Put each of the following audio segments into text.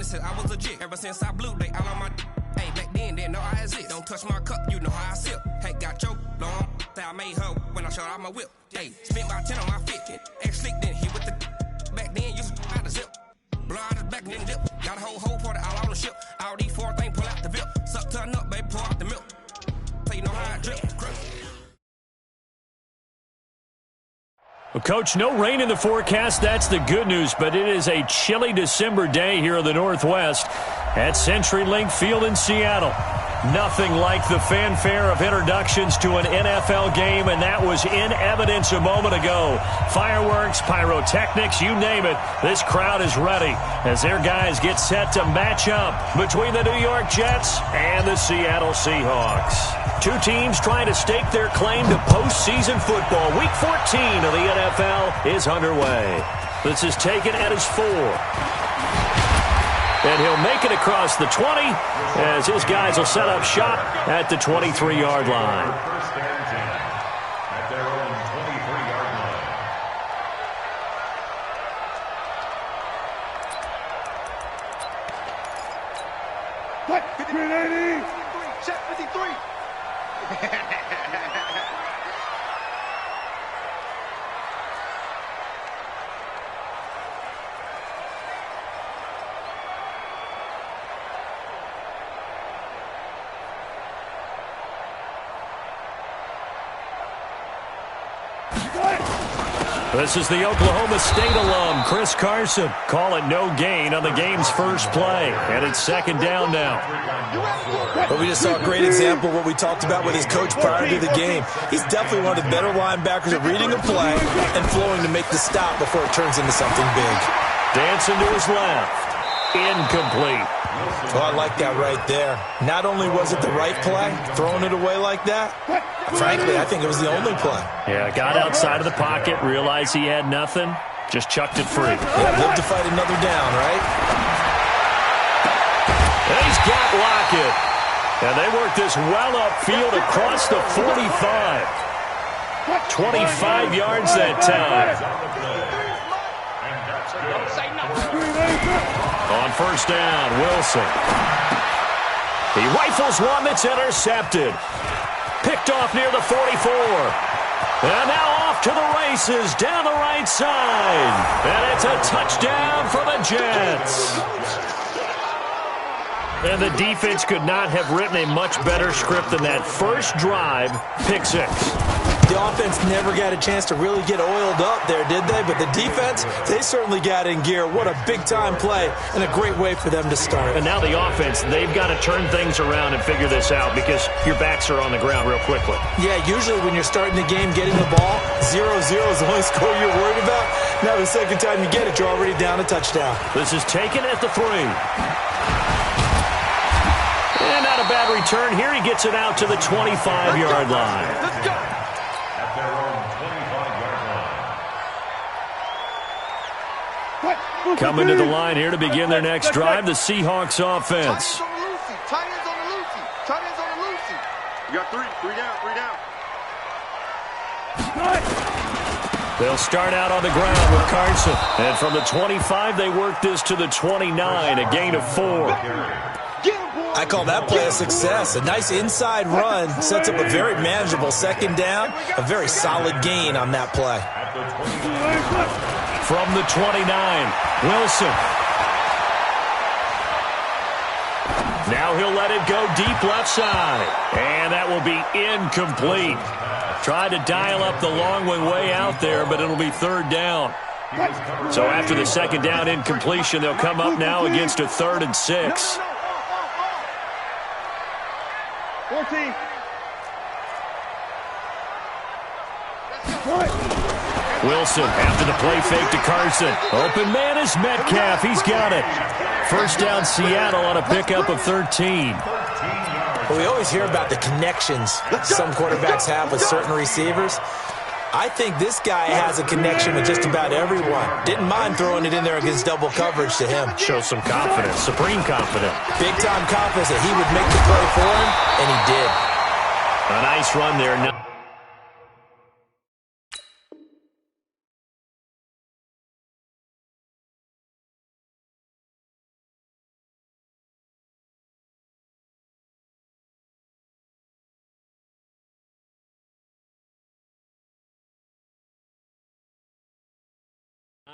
said I was legit. Ever since I blew, they all on my. Hey, back then, didn't know I exist. Don't touch my cup, you know how I sip. Hey, got your long that I made her when I showed out my whip. Hey, spent about 10 on my fit. Ex-slick, then hit with the. Back then, used to out the zip. Blow out his back and then dip. Got a whole party all on the ship. All these four things pull out the VIP. Suck, turn up, baby, pour out the milk. So you know how I drip. Well, Coach, no rain in the forecast. That's the good news, but it is a chilly December day here in the Northwest at CenturyLink Field in Seattle. Nothing like the fanfare of introductions to an NFL game, and that was in evidence a moment ago. Fireworks, pyrotechnics, you name it. This crowd is ready as their guys get set to match up between the New York Jets and the Seattle Seahawks. Two teams trying to stake their claim to postseason football. Week 14 of the NFL is underway. This is taken at his 4. And he'll make it across the 20 as his guys will set up shop at the 23-yard line. First and 10 at their own 23-yard line. What? 380. Check 53. This is the Oklahoma State alum, Chris Carson. Call it no gain on the game's first play. And it's second down now. But we just saw a great example of what we talked about with his coach prior to the game. He's definitely one of the better linebackers at reading a play and flowing to make the stop before it turns into something big. Dancing to his left. Incomplete. Oh, I like that right there. Not only was it the right play, throwing it away like that, frankly, I think it was the only play. Yeah, got outside of the pocket, realized he had nothing, just chucked it free. Yeah, live to fight another down, right? And he's got Lockett. And they work this well upfield across the 45. 25 yards that time. On first down, Wilson. He rifles one that's intercepted. Picked off near the 44. And now off to the races down the right side. And it's a touchdown for the Jets. And the defense could not have written a much better script than that first drive, pick 6. The offense never got a chance to really get oiled up there, did they? But the defense, they certainly got in gear. What a big-time play and a great way for them to start. And now the offense, they've got to turn things around and figure this out because your backs are on the ground real quickly. Yeah, usually when you're starting the game, getting the ball, 0-0 is the only score you're worried about. Now the second time you get it, you're already down a touchdown. This is taken at the 3. And not a bad return. Here he gets it out to the 25-yard line. Let's go. At their own 25-yard line. Coming to the line here to begin their next drive, the Seahawks offense. Tight ends on the Lucy. Tight ends on the Lucy. You got 3 down. They'll start out on the ground with Carson. And from the 25, they work this to the 29, a gain of 4. I call that play a success. A nice inside run sets up a very manageable second down. A very solid gain on that play. From the 29, Wilson. Now he'll let it go deep left side. And that will be incomplete. Tried to dial up the long one way out there, but it'll be third down. So after the second down incompletion, they'll come up now against a 3rd and 6. 14. Wilson after the play fake to Carson. Open man is Metcalf. He's got it. First down Seattle on a pickup of 13. Well, we always hear about the connections some quarterbacks have with certain receivers. I think this guy has a connection with just about everyone. Didn't mind throwing it in there against double coverage to him. Shows some confidence, supreme confidence. Big-time confidence that he would make the play for him, and he did. A nice run there.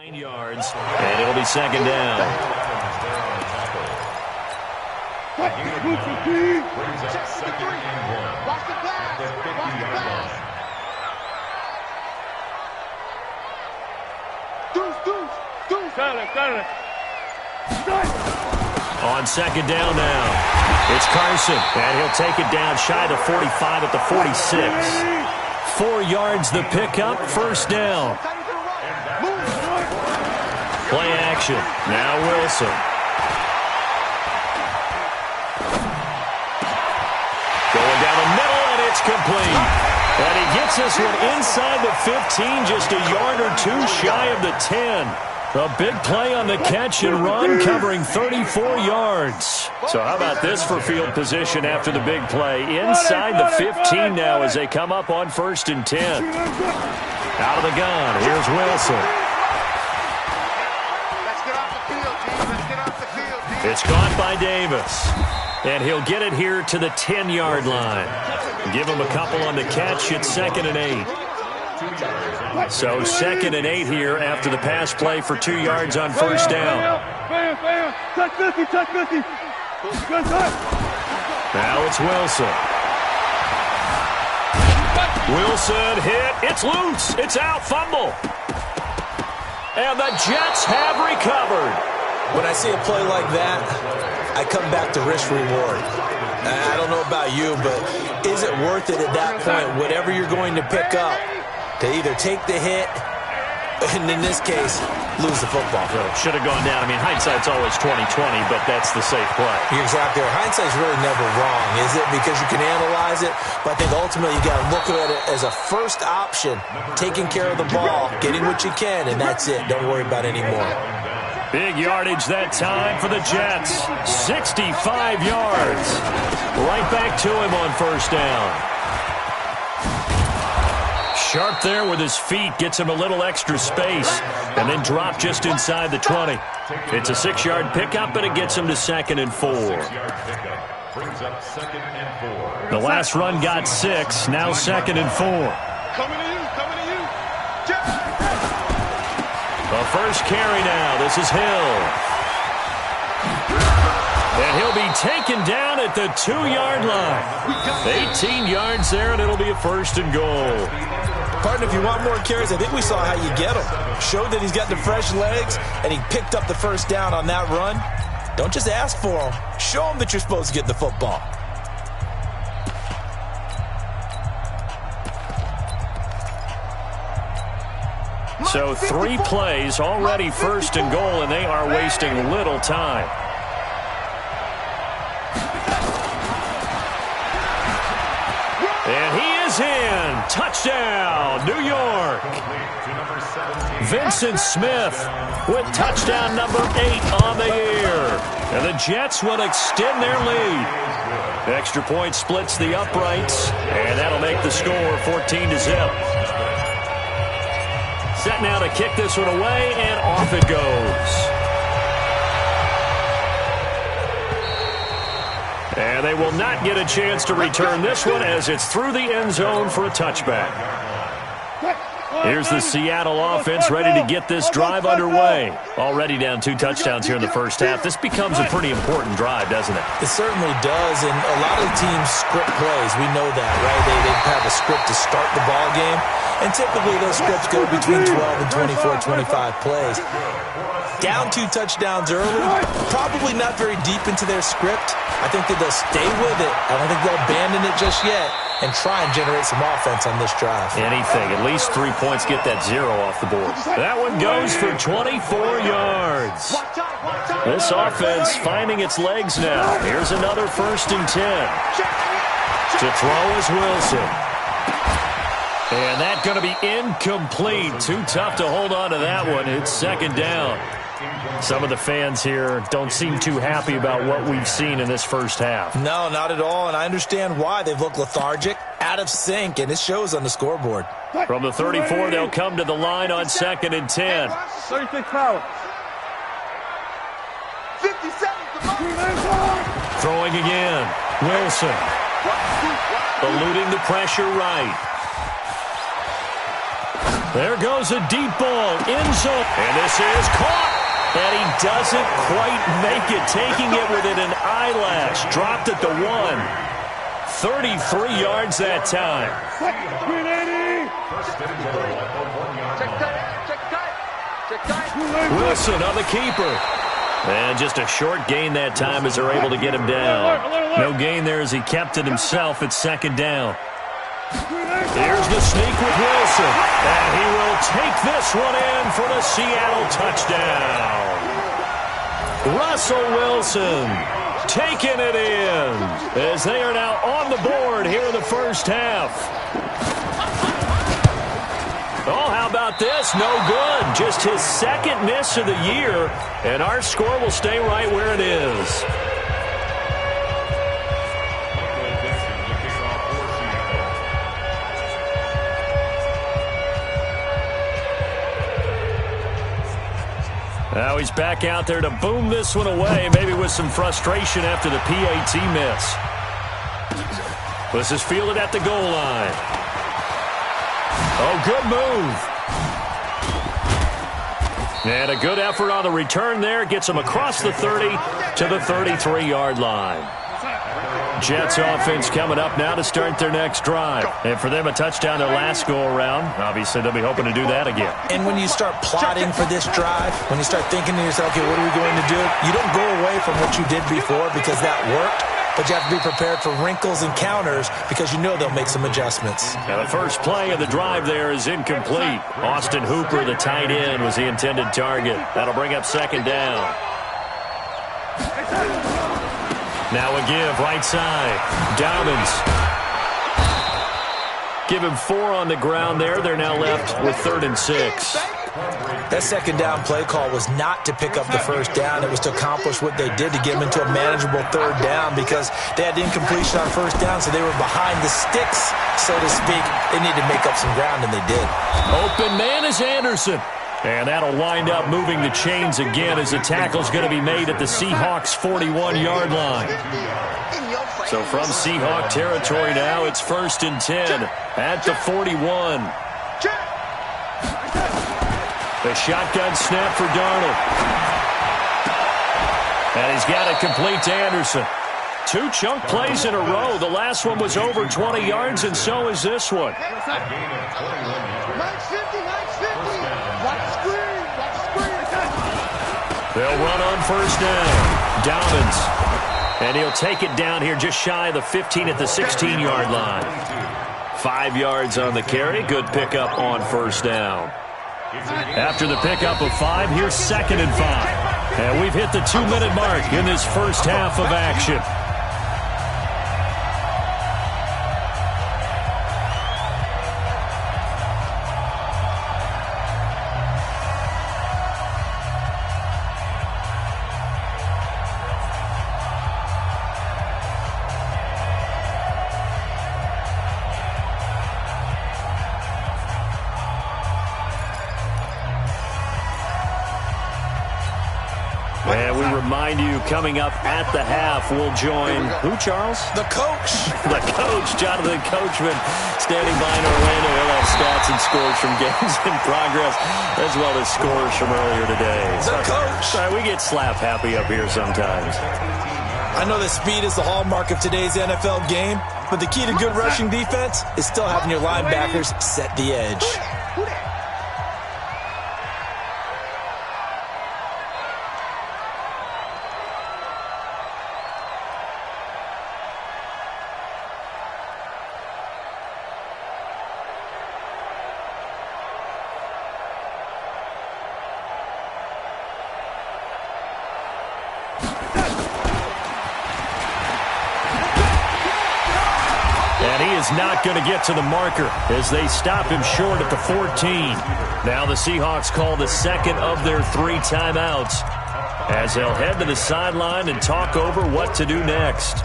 9 yards, and it'll be second down. Watch the pass. Watch the pass. Deuce. Dale. On second down now, it's Carson, and he'll take it down shy of 45 at the 46. 4 yards the pickup, first down. Play action, now Wilson. Going down the middle, and it's complete. And he gets this one inside the 15, just a yard or two shy of the 10. A big play on the catch and run, covering 34 yards. So how about this for field position after the big play? Inside the 15 now as they come up on 1st and 10. Out of the gun, here's Wilson. Let's get off the field, team. Let's get off the field, team. It's caught by Davis. And he'll get it here to the 10-yard line. Give him a couple on the catch. It's 2nd and 8. So 2nd and 8 here after the pass play for 2 yards on first down. Touch 50. Good touch. Now it's Wilson. Wilson hit. It's loose. It's out. Fumble. And the Jets have recovered. When I see a play like that, I come back to risk reward. I don't know about you, but is it worth it at that point, whatever you're going to pick up, to either take the hit, and in this case, lose the football? Should have gone down. I mean, hindsight's always 20/20, but that's the safe play. You're exactly right. Hindsight's really never wrong, is it? Because you can analyze it, but I think ultimately you got to look at it as a first option, taking care of the ball, getting what you can, and that's it. Don't worry about any more. Big yardage that time for the Jets. 65 yards. Right back to him on first down. Sharp there with his feet. Gets him a little extra space. And then drop just inside the 20. It's a 6-yard pickup, but it gets him to 2nd and 4. The last run got 6. Now 2nd and 4. Coming to you. The first carry now. This is Hill. And he'll be taken down at the 2-yard line. 18 yards there, and it'll be a 1st and goal. Partner, if you want more carries, I think we saw how you get him. Showed that he's got the fresh legs, and he picked up the first down on that run. Don't just ask for him. Show him that you're supposed to get the football. So 3 plays, already 1st and goal, and they are wasting little time. And he is in. Touchdown, New York. Vincent Smith with touchdown number 8 on the year. And the Jets will extend their lead. Extra point splits the uprights, and that'll make the score 14-0. Set now to kick this one away, and off it goes. And they will not get a chance to return this one as it's through the end zone for a touchback. Here's the Seattle offense ready to get this drive underway. Already down 2 touchdowns here in the first half. This becomes a pretty important drive, doesn't it? It certainly does, and a lot of teams script plays. We know that, right? They have a script to start the ball game, and typically those scripts go between 12 and 24, 25 plays. Down 2 touchdowns early, probably not very deep into their script. I think that they'll stay with it. I don't think they'll abandon it just yet and try and generate some offense on this drive. Anything. At least 3 points, get that 0 off the board. That one goes for 24 yards. This offense finding its legs now. Here's another 1st and 10. To throw is Wilson. And that's going to be incomplete. Too tough to hold on to that one. It's 2nd down. Some of the fans here don't seem too happy about what we've seen in this first half. No, not at all, and I understand why. They've looked lethargic, out of sync, and it shows on the scoreboard. From the 34, they'll come to the line on 2nd and 10. 36 power. 50 seconds. Throwing again. Wilson. Eluding the pressure right. There goes a deep ball. End zone. And this is caught. And he doesn't quite make it. Taking it within an eyelash. Dropped at the 1. 33 yards that time. Wilson on the keeper. And just a short gain that time as they're able to get him down. No gain there as he kept it himself at second down. Here's the sneak with Wilson. And he will take this one in for the Seattle touchdown. Russell Wilson taking it in as they are now on the board here in the first half. Oh, how about this? No good. Just his second miss of the year, and our score will stay right where it is. Now he's back out there to boom this one away, maybe with some frustration after the PAT miss. This is fielded at the goal line. Oh, good move. And a good effort on the return there. Gets him across the 30 to the 33-yard line. Jets offense coming up now to start their next drive. And for them, a touchdown their last go-around. Obviously, they'll be hoping to do that again. And when you start plotting for this drive, when you start thinking to yourself, okay, what are we going to do? You don't go away from what you did before because that worked. But you have to be prepared for wrinkles and counters because you know they'll make some adjustments. Now the first play of the drive there is incomplete. Austin Hooper, the tight end, was the intended target. That'll bring up second down. Now a give, right side. Dobbins. Give him 4 on the ground there. They're now left with 3rd and 6. That second down play call was not to pick up the first down. It was to accomplish what they did to get them into a manageable 3rd down because they had incompletion on first down, so they were behind the sticks, so to speak. They needed to make up some ground, and they did. Open man is Anderson. And that'll wind up moving the chains again as the tackle's going to be made at the Seahawks' 41-yard line. So from Seahawk territory now, it's 1st and 10 at the 41. The shotgun snap for Darnold. And he's got it complete to Anderson. 2 chunk plays in a row. The last one was over 20 yards, and so is this one. They'll run on first down. Dobbins. And he'll take it down here just shy of the 15 at the 16-yard line. 5 yards on the carry. Good pickup on first down. After the pickup of 5, here's 2nd and 5. And we've hit the 2-minute mark in this first half of action. And we remind you, coming up at the half, we'll join who, Charles? The coach. The coach, Jonathan Coachman, standing by in Orlando. He'll have stats and scores from games in progress, as well as scores from earlier today. The coach. Sorry, we get slap happy up here sometimes. I know that speed is the hallmark of today's NFL game, but the key to good rushing defense is still having your linebackers set the edge. Not going to get to the marker as they stop him short at the 14. Now the Seahawks call the second of their 3 timeouts as they'll head to the sideline and talk over what to do next.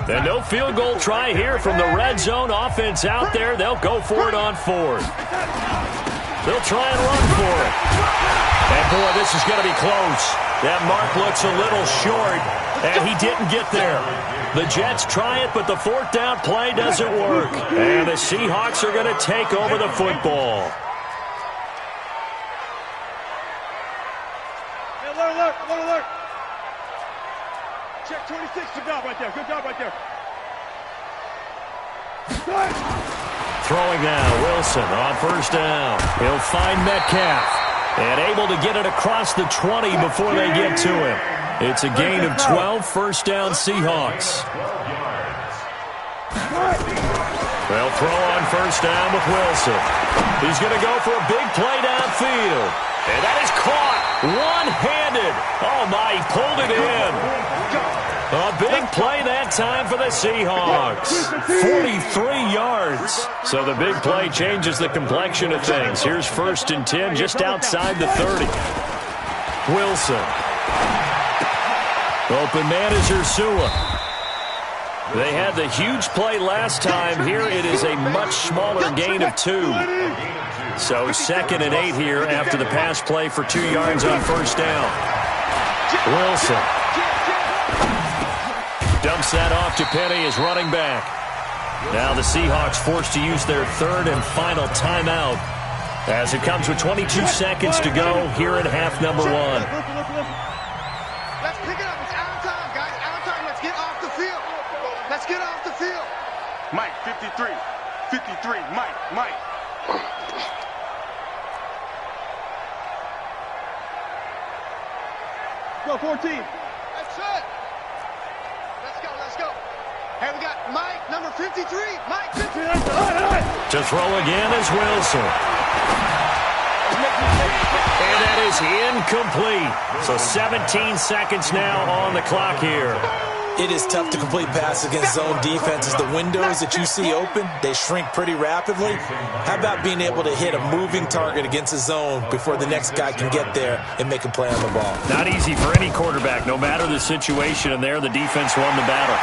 And no field goal try here from the red zone. Offense out there. They'll go for it on 4th. They'll try and run for it. And, boy, this is going to be close. That mark looks a little short And he didn't get there. The Jets try it, but the fourth down play doesn't work. And the Seahawks are going to take over the football. Alert. Check 26. Good job right there. Throwing now, Wilson on first down. He'll find Metcalf. And able to get it across the 20 before they get to him. It's a gain of 12, first down Seahawks. They'll throw on first down with Wilson. He's going to go for a big play downfield. And that is caught one-handed. Oh, my, he pulled it in. A big play that time for the Seahawks. 43 yards. So the big play changes the complexion of things. Here's first and 10 just outside the 30. Wilson. Open man is Ursula. They had the huge play last time. Here it is a much smaller gain of 2. So 2nd and 8 here after the pass play for 2 yards on first down. Wilson. Dumps that off to Penny as running back. Now the Seahawks forced to use their third and final timeout as it comes with 22 seconds to go here in half number 1. Let's pick it up. It's out of time, guys. Out of time. Let's get off the field. Let's get off the field. Mike, 53. Mike. Go, 14. That's it. Let's go. Hey, we got Mike, number 53. Mike, 53. To throw again is Wilson. And that is incomplete. So 17 seconds now on the clock here. It is tough to complete passes against zone defenses. The windows that you see open, they shrink pretty rapidly. How about being able to hit a moving target against a zone before the next guy can get there and make a play on the ball? Not easy for any quarterback, no matter the situation. And there, the defense won the battle.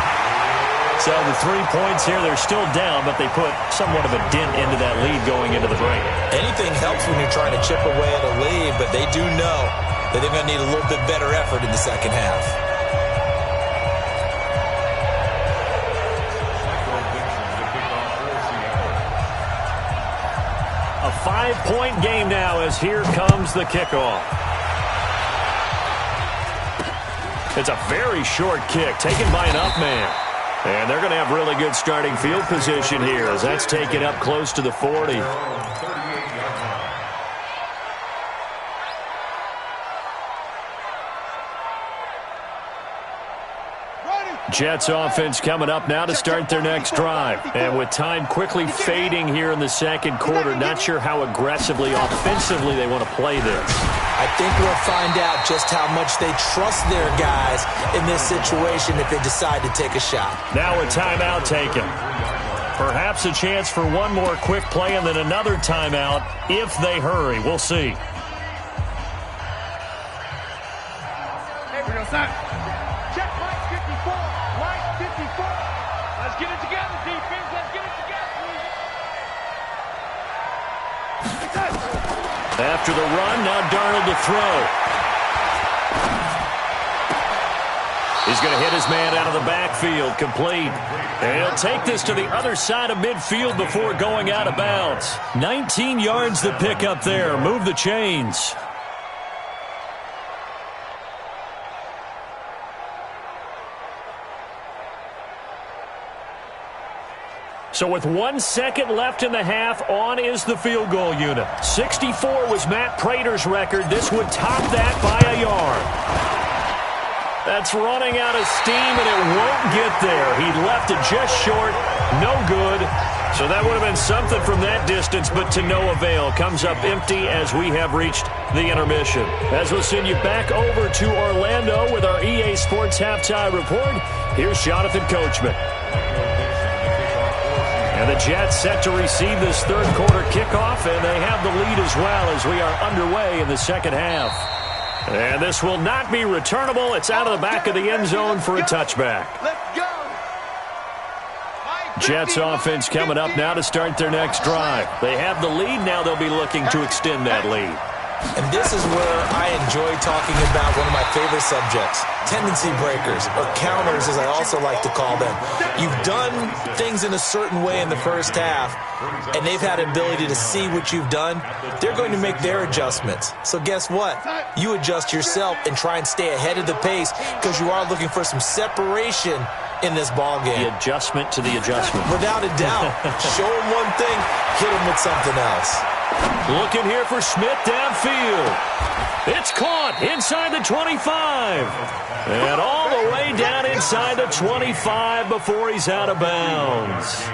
So the 3 points here, they're still down, but they put somewhat of a dent into that lead going into the break. Anything helps when you're trying to chip away at a lead, but they do know that they're going to need a little bit better effort in the second half. A 5-point game now as here comes the kickoff. It's a very short kick taken by an up man. And they're going to have really good starting field position here as that's taken up close to the 40. Jets offense coming up now to start their next drive. And with time quickly fading here in the second quarter, not sure how aggressively, offensively they want to play this. I think we'll find out just how much they trust their guys in this situation if they decide to take a shot. Now a timeout taken. Perhaps a chance for one more quick play and then another timeout if they hurry. We'll see. Hey, we're outside. Check Mike 54. Mike 54. Let's get it together, defense. Let's get it together. After the run, now Darnold to throw. He's going to hit his man out of the backfield, complete. And he'll take this to the other side of midfield before going out of bounds. 19 yards to pick up there. Move the chains. So with 1 second left in the half, on is the field goal unit. 64 was Matt Prater's record. This would top that by a yard. That's running out of steam, and it won't get there. He left it just short. No good. So that would have been something from that distance, but to no avail. Comes up empty as we have reached the intermission. As we'll send you back over to Orlando with our EA Sports Halftime Report, here's Jonathan Coachman. And the Jets set to receive this third quarter kickoff, and they have the lead as well as we are underway in the second half. And this will not be returnable. It's out of the back of the end zone for a touchback. Let's go. Jets offense coming up now to start their next drive. They have the lead. Now they'll be looking to extend that lead. And this is where I enjoy talking about one of my favorite subjects, tendency breakers, or counters as I also like to call them. You've done things in a certain way in the first half, and they've had an ability to see what you've done. They're going to make their adjustments. So guess what? You adjust yourself and try and stay ahead of the pace because you are looking for some separation in this ball game. The adjustment to the adjustment. Without a doubt. Show them one thing, hit them with something else. Looking here for Smith downfield. It's caught inside the 25. And all the way down inside the 25 before he's out of bounds.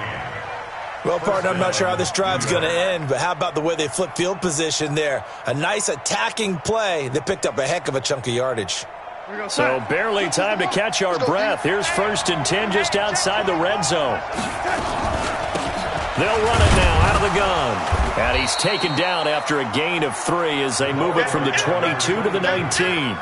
Well, partner, I'm not sure how this drive's going to end, but how about the way they flip field position there? A nice attacking play. They picked up a heck of a chunk of yardage. So barely time to catch our breath. Here's 1st and 10 just outside the red zone. They'll run it now out of the gun. And he's taken down after a gain of 3 as they move it from the 22 to the 19.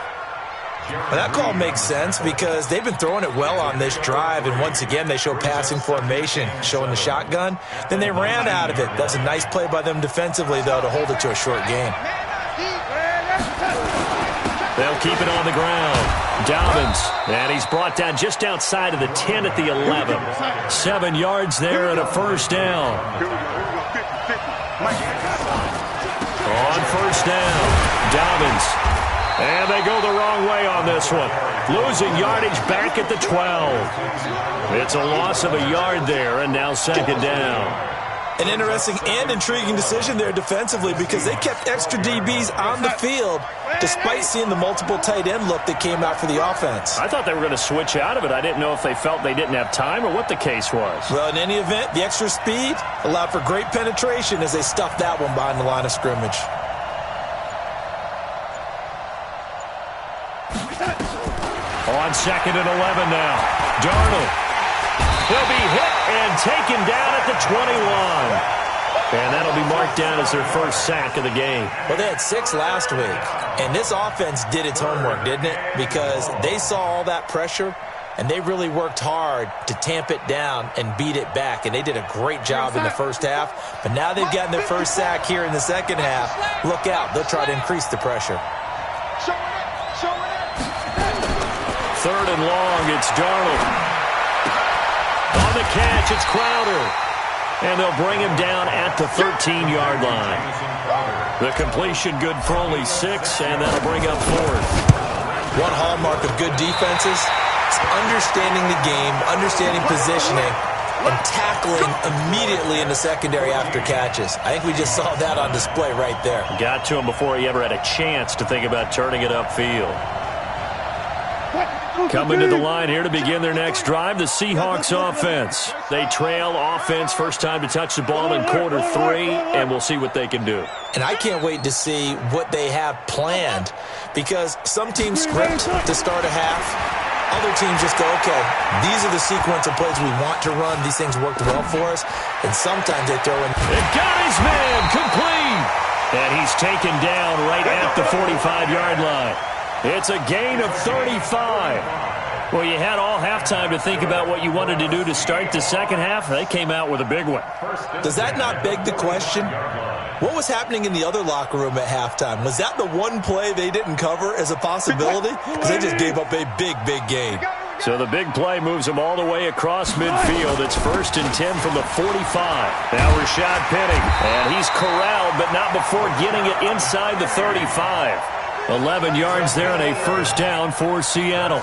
Well, that call makes sense because they've been throwing it well on this drive, and once again they show passing formation, showing the shotgun. Then they ran out of it. That's a nice play by them defensively, though, to hold it to a short gain. They'll keep it on the ground. Dobbins, and he's brought down just outside of the 10 at the 11. 7 yards there and a first down. On first down, Dobbins. And they go the wrong way on this one. Losing yardage back at the 12. It's a loss of a yard there, and now 2nd down. An interesting and intriguing decision there defensively because they kept extra DBs on the field despite seeing the multiple tight end look that came out for the offense. I thought they were going to switch out of it. I didn't know if they felt they didn't have time or what the case was. Well, in any event, the extra speed allowed for great penetration as they stuffed that one behind the line of scrimmage. On 2nd and 11 now. Darnold. He'll be hit and taken down at the 21. And that'll be marked down as their first sack of the game. Well, they had 6 last week. And this offense did its homework, didn't it? Because they saw all that pressure, and they really worked hard to tamp it down and beat it back. And they did a great job in the first half. But now they've gotten their first sack here in the second half. Look out. They'll try to increase the pressure. 3rd and long, it's Darnold. On the catch, it's Crowder. And they'll bring him down at the 13-yard line. The completion good for only 6, and that'll bring up 4th. One hallmark of good defenses is understanding the game, understanding positioning, and tackling immediately in the secondary after catches. I think we just saw that on display right there. Got to him before he ever had a chance to think about turning it upfield. Coming to the line here to begin their next drive, the Seahawks offense. They trail offense first time to touch the ball in quarter 3, and we'll see what they can do. And I can't wait to see what they have planned because some teams script to start a half. Other teams just go, okay, these are the sequence of plays we want to run. These things worked well for us. And sometimes they throw in. It got his man complete. And he's taken down right at the 45-yard line. It's a gain of 35. Well, you had all halftime to think about what you wanted to do to start the second half. They came out with a big one. Does that not beg the question? What was happening in the other locker room at halftime? Was that the one play they didn't cover as a possibility? Because they just gave up a big, big gain. So the big play moves them all the way across midfield. It's 1st and 10 from the 45. Now Rashad Penny. And he's corralled, but not before getting it inside the 35. 11 yards there and a first down for Seattle.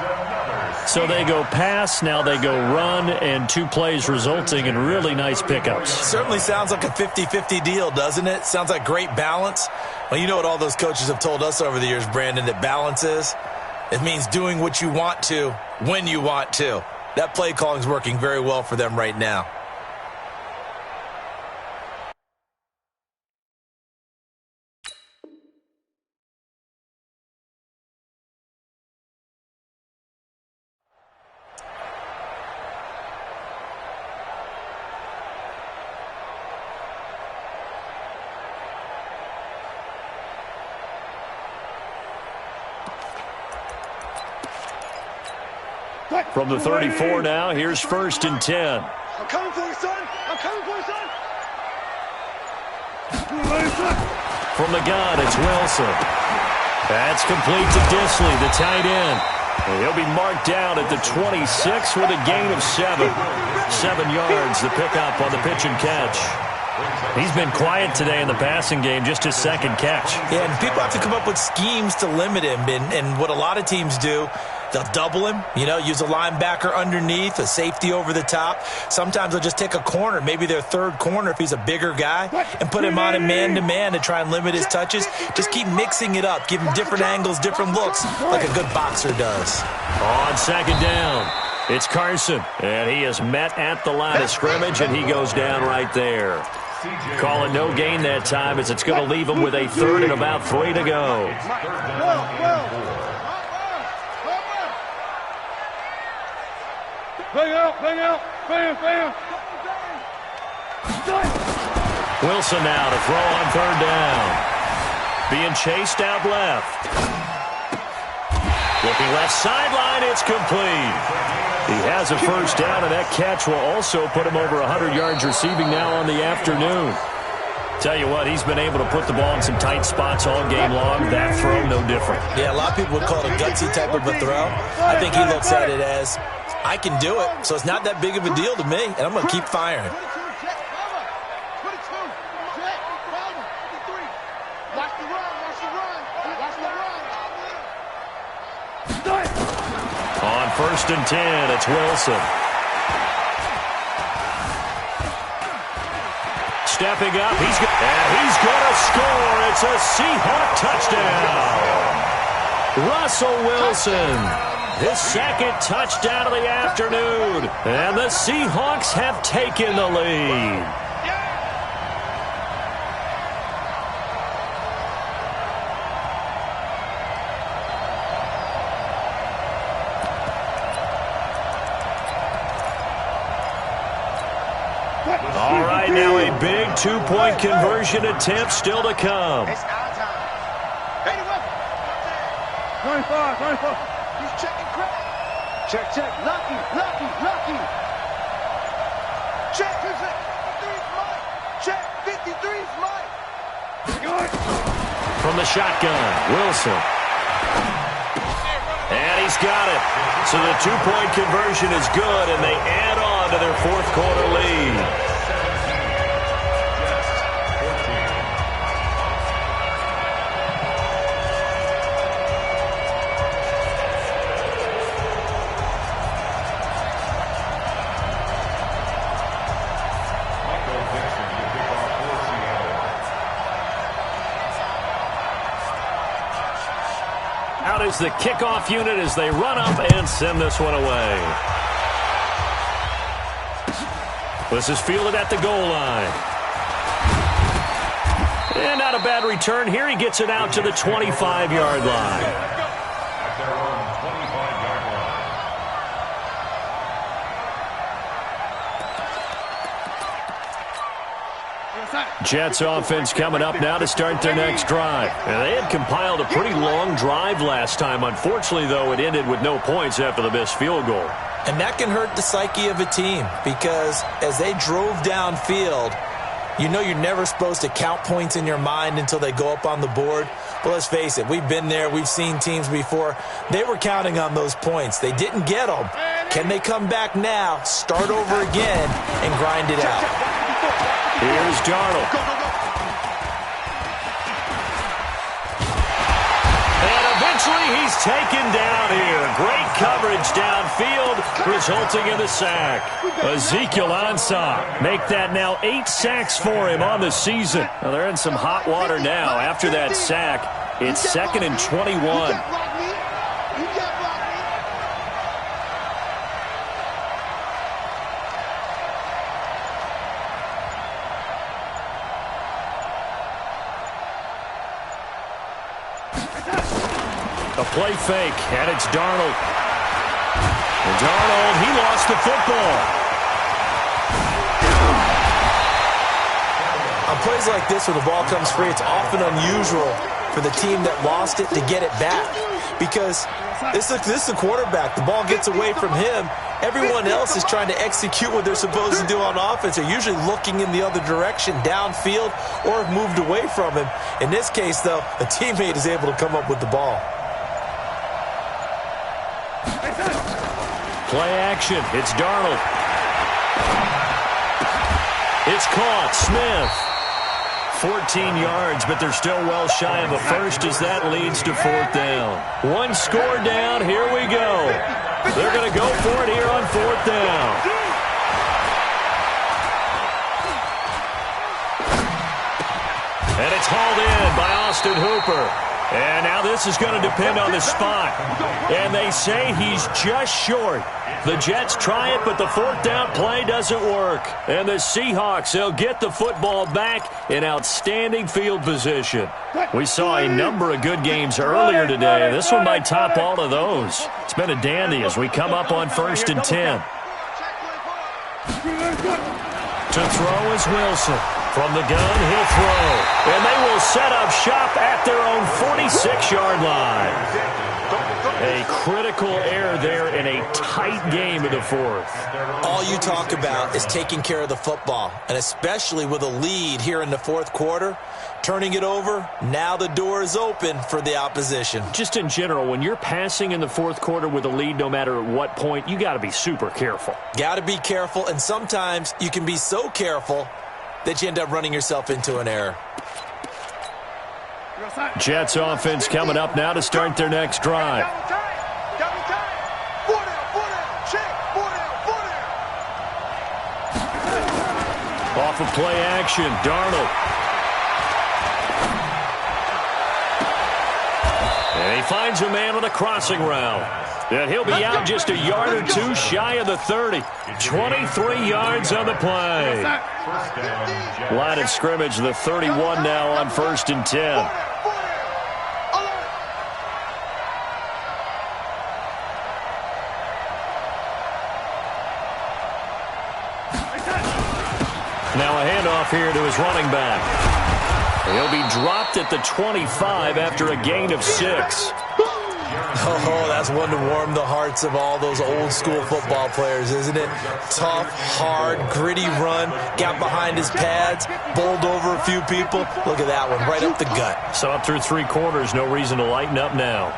So they go pass, now they go run, and 2 plays resulting in really nice pickups. Certainly sounds like a 50-50 deal, doesn't it? Sounds like great balance. Well, you know what all those coaches have told us over the years, Brandon, that balance is? It means doing what you want to when you want to. That play calling is working very well for them right now. From the 34 now, here's 1st and 10. I'm coming for you, son. I'm coming for you, son. From the gun, it's Wilson. That's complete to Disley, the tight end. And he'll be marked down at the 26 with a gain of 7. 7 yards, the pickup on the pitch and catch. He's been quiet today in the passing game, just his second catch. Yeah, and people have to come up with schemes to limit him. And what a lot of teams do, they'll double him, use a linebacker underneath, a safety over the top. Sometimes they'll just take a corner, maybe their third corner if he's a bigger guy, and put him on a man-to-man to try and limit his touches. Just keep mixing it up, give him different angles, different looks, like a good boxer does. On second down, it's Carson, and he is met at the line of scrimmage, and he goes down right there. Call it no gain that time, as it's going to leave him with a third and about 3 to go. Wilson now to throw on third down. Being chased out left. Looking left sideline, it's complete. He has a first down, and that catch will also put him over 100 yards receiving now on the afternoon. Tell you what, he's been able to put the ball in some tight spots all game long. That throw, no different. Yeah, a lot of people would call it a gutsy type of a throw. I think he looks at it as, I can do it, so it's not that big of a deal to me, and I'm going to keep firing. On first and 10, it's Wilson. Stepping up, he's going to score. It's a Seahawk touchdown. Russell Wilson, his second touchdown of the afternoon, and the Seahawks have taken the lead. All right, now a big two-point conversion attempt still to come. It's our time. 25. He's checking crack. Check. Lucky. Check. 53's Mike. Check. 53's Mike. From the shotgun, Wilson. And he's got it. So the two-point conversion is good, and they add on to their fourth quarter lead. Out is the kickoff unit as they run up and send this one away. This is fielded at the goal line. And not a bad return here. He gets it out to the 25-yard line. Jets offense coming up now to start their next drive. And they had compiled a pretty long drive last time. Unfortunately, though, it ended with no points after the missed field goal. And that can hurt the psyche of a team because as they drove downfield, you know you're never supposed to count points in your mind until they go up on the board. But let's face it, we've been there. We've seen teams before. They were counting on those points. They didn't get them. Can they come back now, start over again, and grind it out? Here's Darnold. And eventually he's taken down here. Great coverage downfield, resulting in the sack. Ezekiel Ansah make that now 8 sacks for him on the season. Now they're in some hot water now after that sack. It's 2nd and 21. A play fake, and it's Darnold. And Darnold, he lost the football. On plays like this where the ball comes free, it's often unusual for the team that lost it to get it back. because this is the quarterback. The ball gets away from him. Everyone else is trying to execute what they're supposed to do on offense. They're usually looking in the other direction, downfield, or have moved away from him. In this case, though, a teammate is able to come up with the ball. Play action. It's Darnold. It's caught. Smith. 14 yards, but they're still well shy of a first as that leads to 4th down. One score down. Here we go. They're going to go for it here on 4th down. And it's hauled in by Austin Hooper. And now this is going to depend on the spot. And they say he's just short. The Jets try it, but the 4th down play doesn't work. And the Seahawks, they'll get the football back in outstanding field position. We saw a number of good games earlier today. This one might top all of those. It's been a dandy as we come up on 1st and 10. To throw is Wilson. From the gun, he'll throw. And they will set up shop at their own 46-yard line. A critical error there in a tight game in the 4th. All you talk about is taking care of the football, and especially with a lead here in the 4th quarter, turning it over, now the door is open for the opposition. Just in general, when you're passing in the 4th quarter with a lead, no matter at what point, you got to be super careful. Got to be careful, and sometimes you can be so careful that you end up running yourself into an error. Jets offense coming up now to start their next drive. Off of play action, Darnold. And he finds a man on a crossing route. And he'll be out just a yard or two shy of the 30. 23 yards on the play. Line of scrimmage, the 31 now on 1st and 10. Now a handoff here to his running back. He'll be dropped at the 25 after a gain of 6. Oh, that's one to warm the hearts of all those old-school football players, isn't it? Tough, hard, gritty run, got behind his pads, bowled over a few people. Look at that one, right up the gut. So up through 3 quarters, no reason to lighten up now.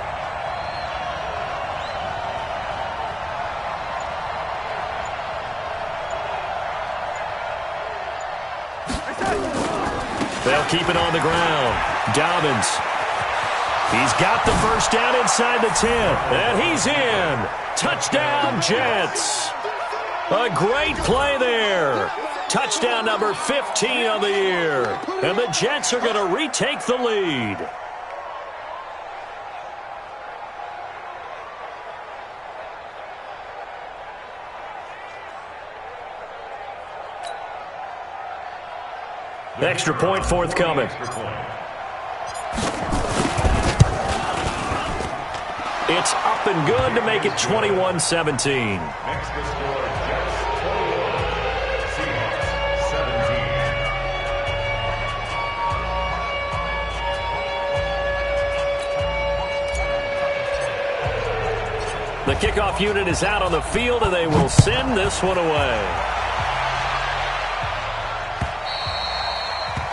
They'll keep it on the ground. Dobbins. He's got the first down inside the 10. And he's in. Touchdown, Jets. A great play there. Touchdown number 15 on the year. And the Jets are going to retake the lead. Extra point forthcoming. It's up and good to make it 21-17. Next to score, Jets 21, Seahawks 17. The kickoff unit is out on the field, and they will send this one away.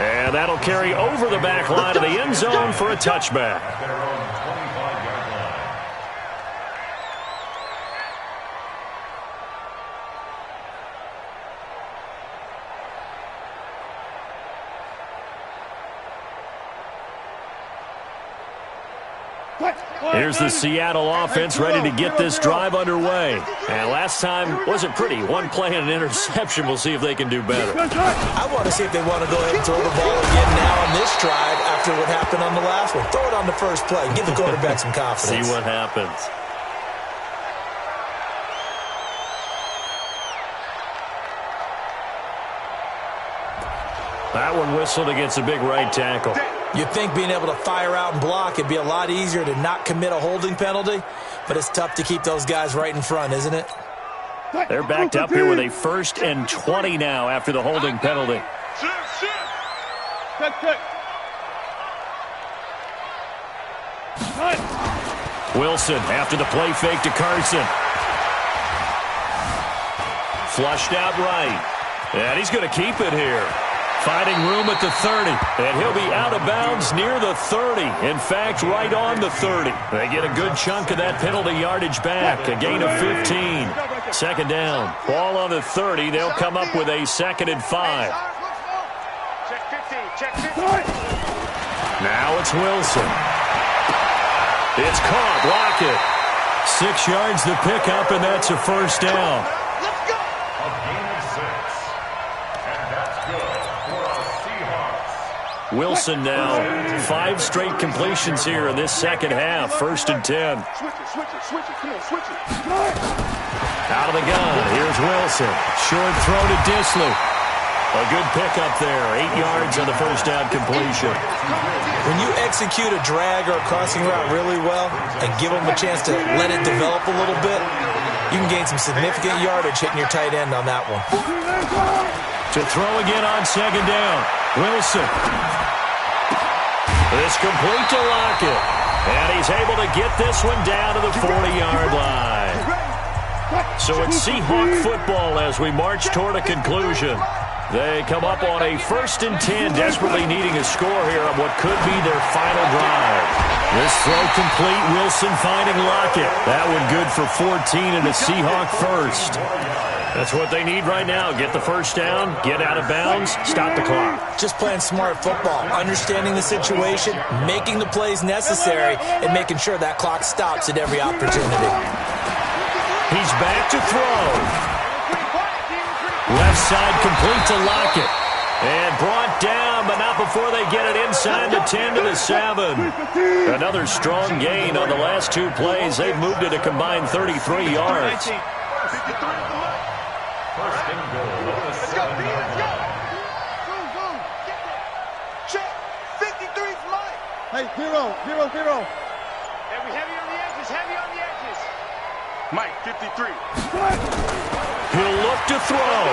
And that'll carry over the back line of the end zone for a touchback. Their own 25-yard line. Here's the Seattle offense ready to get this drive underway. And last time wasn't pretty. One play and an interception. We'll see if they can do better. I want to see if they want to go ahead and throw the ball again now on this drive after what happened on the last one. Throw it on the first play. Give the quarterback some confidence. See what happens. That one whistled against a big right tackle. You'd think being able to fire out and block it'd be a lot easier to not commit a holding penalty, but it's tough to keep those guys right in front, isn't it? They're backed up here with a 1st and 20 now after the holding penalty. Wilson after the play fake to Carson. Flushed out right. And he's going to keep it here. Finding room at the 30. And he'll be out of bounds near the 30. In fact, right on the 30. They get a good chunk of that penalty yardage back. A gain of 15. Second down. Ball on the 30. They'll come up with a 2nd and 5. Check 15. Check 15. Now it's Wilson. It's caught. Lockett. 6 yards the pickup, and that's a first down. A gain of 6. And that's good for our Seahawks. Wilson now 5 straight completions here in this second half. 1st and 10. Switch it. Come on, switch it. Out of the gun. Here's Wilson. Short throw to Disley. A good pickup there. 8 yards on the first down completion. When you execute a drag or a crossing route really well and give them a chance to let it develop a little bit, you can gain some significant yardage hitting your tight end on that one. To throw again on 2nd down. Wilson. It's complete to Lockett. And he's able to get this one down to the 40-yard line. So it's Seahawk football as we march toward a conclusion. They come up on a 1st and 10, desperately needing a score here on what could be their final drive. This throw complete, Wilson finding Lockett. That one good for 14 and a Seahawk first. That's what they need right now. Get the first down, get out of bounds, stop the clock. Just playing smart football, understanding the situation, making the plays necessary, and making sure that clock stops at every opportunity. He's back to throw. Left side complete to Lockett. And brought down, but not before they get it inside the 10 to the 7. Another strong gain on the last 2 plays. They've moved it a combined 33 yards. First and goal. Let's go, B, let's go. Boom. Check. 53 for Mike. Hey, 0. And we heavy on the edges. Mike, 53. He'll look to throw.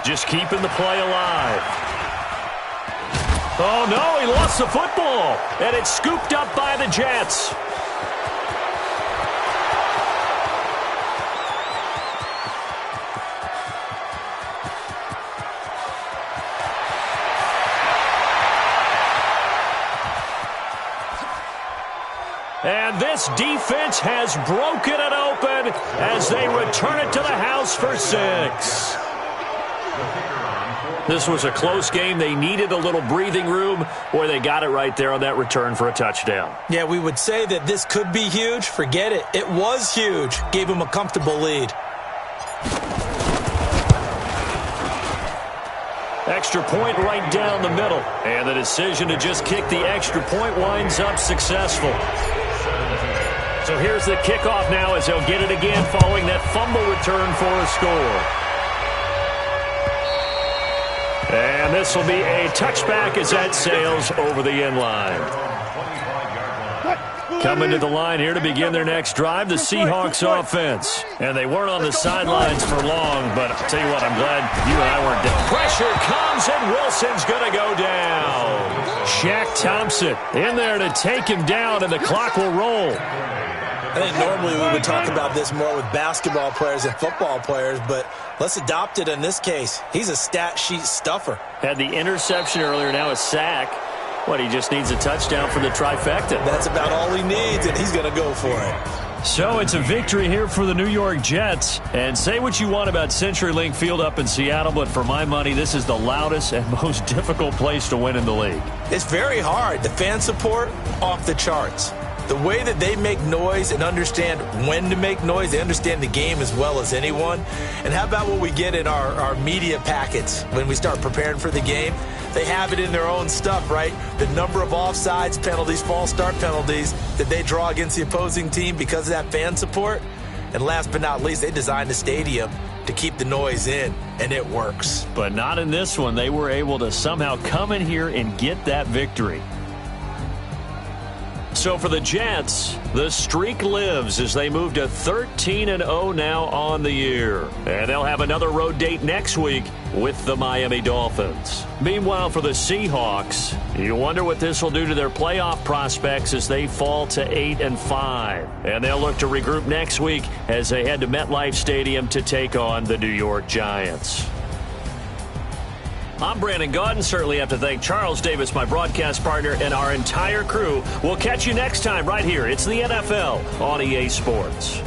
Just keeping the play alive. Oh, no, he lost the football. And it's scooped up by the Jets. And this defense has broken it open as they return it to the house for 6. This was a close game. They needed a little breathing room, or they got it right there on that return for a touchdown. Yeah, we would say that this could be huge. Forget it. It was huge. Gave them a comfortable lead. Extra point right down the middle. And the decision to just kick the extra point winds up successful. So here's the kickoff now as they'll get it again following that fumble return for a score. And this will be a touchback as that sails over the end line. Coming to the line here to begin their next drive, the Seahawks offense. And they weren't on the sidelines for long, but I'll tell you what, I'm glad you and I weren't dead. Pressure comes, and Wilson's going to go down. Shaq Thompson in there to take him down, and the clock will roll. I think normally we would talk about this more with basketball players and football players, but let's adopt it in this case. He's a stat sheet stuffer. Had the interception earlier, now a sack. What, he just needs a touchdown for the trifecta. That's about all he needs, and he's going to go for it. So it's a victory here for the New York Jets. And say what you want about CenturyLink Field up in Seattle, but for my money, this is the loudest and most difficult place to win in the league. It's very hard. The fan support, off the charts. The way that they make noise and understand when to make noise, they understand the game as well as anyone. And how about what we get in our media packets when we start preparing for the game? They have it in their own stuff, right? The number of offsides penalties, false start penalties that they draw against the opposing team because of that fan support. And last but not least, they designed the stadium to keep the noise in, and it works. But not in this one. They were able to somehow come in here and get that victory. So for the Jets, the streak lives as they move to 13-0 now on the year. And they'll have another road date next week with the Miami Dolphins. Meanwhile, for the Seahawks, you wonder what this will do to their playoff prospects as they fall to 8-5. And they'll look to regroup next week as they head to MetLife Stadium to take on the New York Giants. I'm Brandon Gaudin. Certainly have to thank Charles Davis, my broadcast partner, and our entire crew. We'll catch you next time right here. It's the NFL on EA Sports.